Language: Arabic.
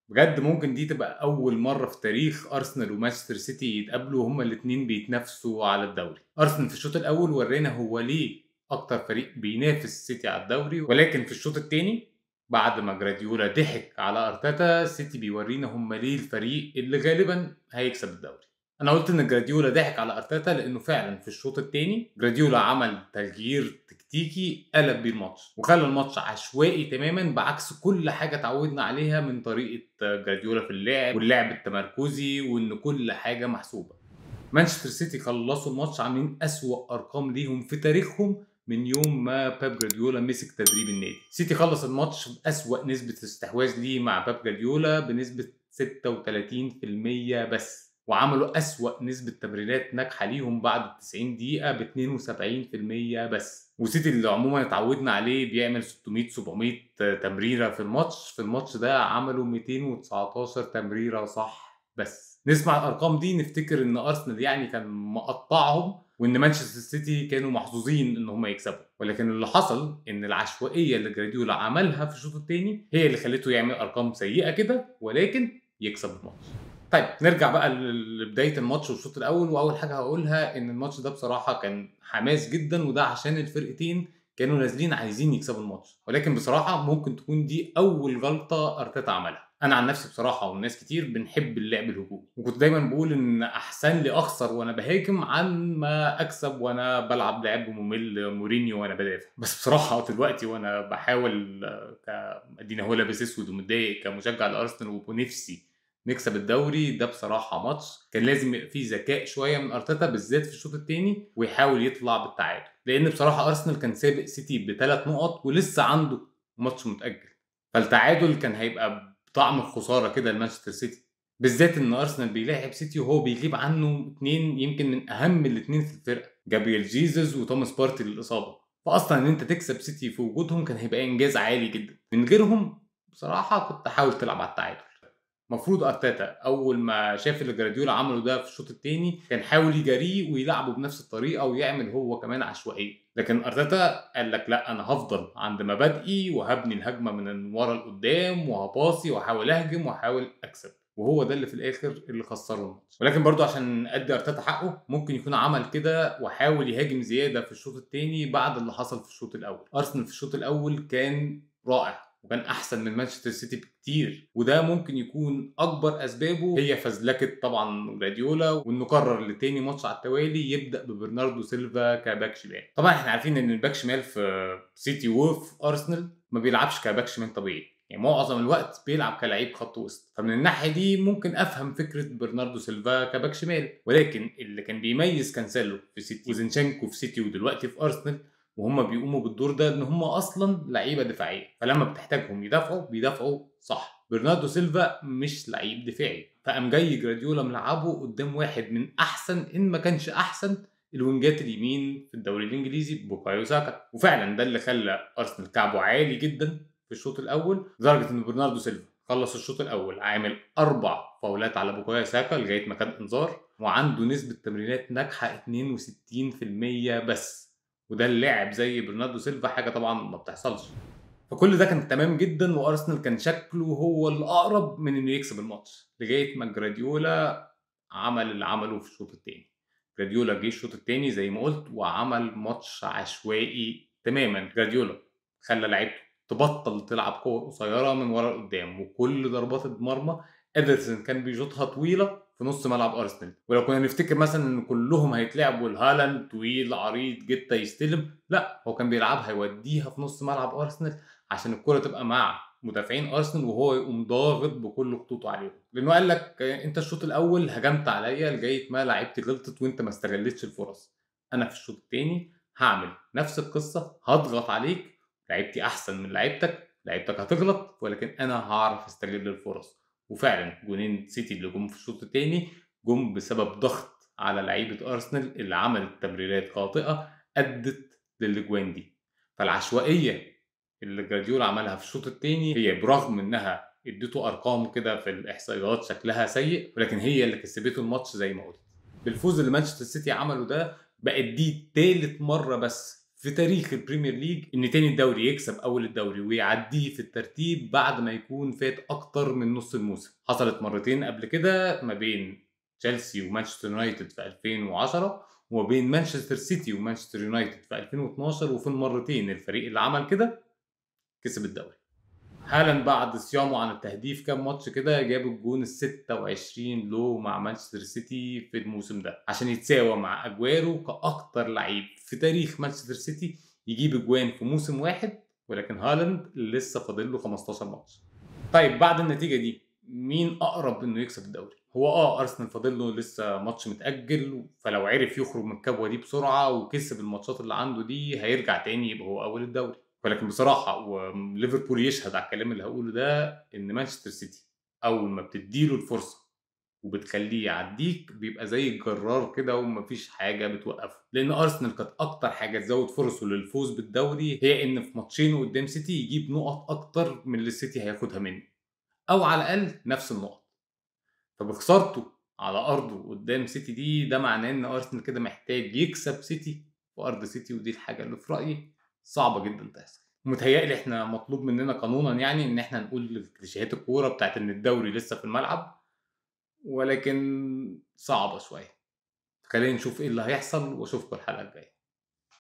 بجد ممكن دي تبقى أول مرة في تاريخ أرسنال ومانشستر سيتي يتقابلوا هما الاتنين بيتنافسوا على الدوري. أرسنال في الشوط الأول ورانا هو ليه أكتر فريق بينافس السيتي على الدوري، ولكن في الشوط التاني بعد ما جراديولا ضحك على أرتيتا السيتي بيورينا هما ليه الفريق اللي غالبا هيكسب الدوري. انا قلت ان جراديولا ضحك على ارتيتا لانه فعلا في الشوط الثاني جراديولا عمل تغيير تكتيكي قلب بيه الماتش وخلى الماتش عشوائي تماما بعكس كل حاجه اتعودنا عليها من طريقه جراديولا في اللعب واللعب التمركزي وان كل حاجه محسوبه. مانشستر سيتي خلصوا الماتش عاملين اسوأ ارقام ليهم في تاريخهم من يوم ما بيب جراديولا مسك تدريب النادي. سيتي خلص الماتش بأسوأ نسبة استحواذ ليه مع بيب جراديولا بنسبة 36% بس، وعملوا أسوأ نسبة تمريرات ناجحة ليهم بعد 90 دقيقة ب 72% بس. وسيتي اللي عموما اتعودنا عليه بيعمل 600 700 تمريرة في الماتش ده عملوا 219 تمريرة صح بس. نسمع الارقام دي نفتكر ان ارسنال يعني كان مقطعهم وان مانشستر سيتي كانوا محظوظين ان هم يكسبوا، ولكن اللي حصل ان العشوائيه اللي جراديولا عملها في الشوط الثاني هي اللي خلته يعمل ارقام سيئه كده ولكن يكسب الماتش. طيب نرجع بقى لبدايه الماتش والشوط الاول، واول حاجه هقولها ان الماتش ده بصراحه كان حماس جدا، وده عشان الفرقتين كانوا نازلين عايزين يكسبوا الماتش، ولكن بصراحه ممكن تكون دي اول غلطه ارتيتا عملها. انا عن نفسي بصراحه وناس كتير بنحب اللعب الهجومي، وكنت دايما بقول ان احسن لي اخسر وانا بهاجم عن ما اكسب وانا بلعب لعب ممل مورينيو وانا بدافع. بس بصراحه دلوقتي وانا بحاول ادينا هو لابس اسود ومتضايق كمشجع لارسنال ونفسي نكسب الدوري، ده بصراحه ماتش كان لازم يبقى فيه ذكاء شويه من ارتيتا بالذات في الشوط الثاني ويحاول يطلع بالتعادل، لان بصراحه ارسنال كان سابق سيتي ب3 نقط ولسه عنده ماتش متاجل، فالتعادل كان هيبقى طعم الخساره كده لمانشستر سيتي، بالذات ان ارسنال بيلاعب سيتي وهو بيغيب عنه اتنين يمكن من اهم الاتنين في الفرقه، جابرييل جيزوس وتوماس بارتي للاصابه. فاصلا ان انت تكسب سيتي في وجودهم كان هيبقى انجاز عالي جدا، من غيرهم بصراحه كنت حاول تلعب على التعادل. المفروض ارتيتا اول ما شاف اللي جراديولا عمله ده في الشوط الثاني كان حاول يجاريه ويلعبه بنفس الطريقه ويعمل هو كمان عشوائيه، لكن ارتيتا قال لك لا انا هفضل عند مبادئي وهبني الهجمه من ورا لقدام وهباصي واحاول اهجم واحاول اكسب، وهو ده اللي في الاخر اللي خسره الماتش. ولكن برضو عشان ادي ارتيتا حقه ممكن يكون عمل كده وحاول يهاجم زياده في الشوط الثاني بعد اللي حصل في الشوط الاول. ارسنال في الشوط الاول كان رائع وكان احسن من مانشستر سيتي بكتير، وده ممكن يكون اكبر اسبابه هي فزلكه طبعا جراديولا وانه قرر لتاني ماتش على التوالي يبدا ببرناردو سيلفا كباك شمال. طبعا احنا عارفين ان الباك شمال في سيتي وفي ارسنال ما بيلعبش كباك شمال طبيعي، يعني معظم الوقت بيلعب كلاعب خط وسط، فمن الناحيه دي ممكن افهم فكره برناردو سيلفا كباك شمال، ولكن اللي كان بيميز كانسيلو في سيتي وزينشينكو في سيتي ودلوقتي في ارسنال وهم بيقوموا بالدور ده ان هم اصلا لعيبه دفاعيه، فلما بتحتاجهم بيدافعوا صح. برناردو سيلفا مش لعيب دفاعي، فقام جاي جراديولا ملعبه قدام واحد من احسن ان ما كانش احسن الوينجات اليمين في الدوري الانجليزي بوكايو ساكا، وفعلا ده اللي خلى ارسنال كعبه عالي جدا في الشوط الاول لدرجه ان برناردو سيلفا خلص الشوط الاول عامل 4 فاولات على بوكايو ساكا لغايه ما كان انذار، وعنده نسبه تمريرات ناجحه 62% بس، وده اللاعب زي برناردو سيلفا حاجه طبعا ما بتحصلش. فكل ده كان تمام جدا وارسنال كان شكله هو الاقرب من انه يكسب الماتش لغايه ما جراديولا عمل اللي عمله في الشوط الثاني. جراديولا جه الشوط الثاني زي ما قلت وعمل ماتش عشوائي تماما. جراديولا خلى لعيبته تبطل تلعب كور قصيره من ورا لقدام، وكل ضربات المرمى ادرسون كان بيشوطها طويله في نص ملعب ارسنال، ولو كنا نفتكر مثلا ان كلهم هيتلعبوا الهالاند طويل عريض جدا يستلم، لا هو كان بيلعبها يوديها في نص ملعب ارسنال عشان الكره تبقى مع مدافعين ارسنال وهو يقوم ضاغط بكل خطوطه عليهم، لانه قال لك انت الشوط الاول هجمت عليا لغايه ما لعيبتي غلطت وانت ما استغلتش الفرص، انا في الشوط الثاني هعمل نفس القصه هضغط عليك، لعيبتي احسن من لعيبتك هتغلط ولكن انا هعرف استغل الفرص. وفعلا جونين سيتي اللي جم في الشوط الثاني جم بسبب ضغط على لعيبه ارسنال اللي عملت تمريرات خاطئه ادت للاجوان دي. فالعشوائيه اللي جراديولا عملها في الشوط الثاني هي برغم انها اديته ارقام كده في الاحصائيات شكلها سيء، ولكن هي اللي كسبته الماتش زي ما قلت. بالفوز اللي مانشستر سيتي عمله ده بقت دي تالت مره بس في تاريخ البريمير ليج ان تاني الدوري يكسب اول الدوري ويعديه في الترتيب بعد ما يكون فات اكتر من نص الموسم. حصلت مرتين قبل كده ما بين تشيلسي ومانشستر يونايتد في 2010 وما بين مانشستر سيتي ومانشستر يونايتد في 2012، وفي المرتين الفريق اللي عمل كده كسب الدوري. هالاند بعد صيامه عن التهديف كام ماتش كده جاب الجون ال 26 له مع مانشستر سيتي في الموسم ده عشان يتساوى مع اجويرو كاكتر لعيب في تاريخ مانشستر سيتي يجيب اجوان في موسم واحد، ولكن هالاند لسه فاضل له 15 ماتش. طيب بعد النتيجه دي مين اقرب انه يكسب الدوري؟ هو ارسنال فاضل له لسه ماتش متاجل، فلو عرف يخرج من الكبوه دي بسرعه وكسب الماتشات اللي عنده دي هيرجع تاني يبقى هو اول الدوري. ولكن بصراحه وليفربول يشهد على الكلام اللي هقوله ده ان مانشستر سيتي اول ما بتديله الفرصه وبتخليه يعديك بيبقى زي الجرار كده ومفيش حاجه بتوقفه، لان ارسنال كانت اكتر حاجه تزود فرصه للفوز بالدوري هي ان في ماتشين قدام سيتي يجيب نقط اكتر من اللي السيتي هياخدها منه، او على الاقل نفس النقط. فبخسارته على ارضه قدام سيتي دي ده معناه ان ارسنال كده محتاج يكسب سيتي في ارض سيتي، ودي الحاجه اللي في رايي صعبه جدا تحصل. متهيألي احنا مطلوب مننا قانونا يعني ان احنا نقول كليشيهات الكوره بتاعت ان الدوري لسه في الملعب، ولكن صعبه شويه. خلينا نشوف ايه اللي هيحصل واشوفكم الحلقه الجايه.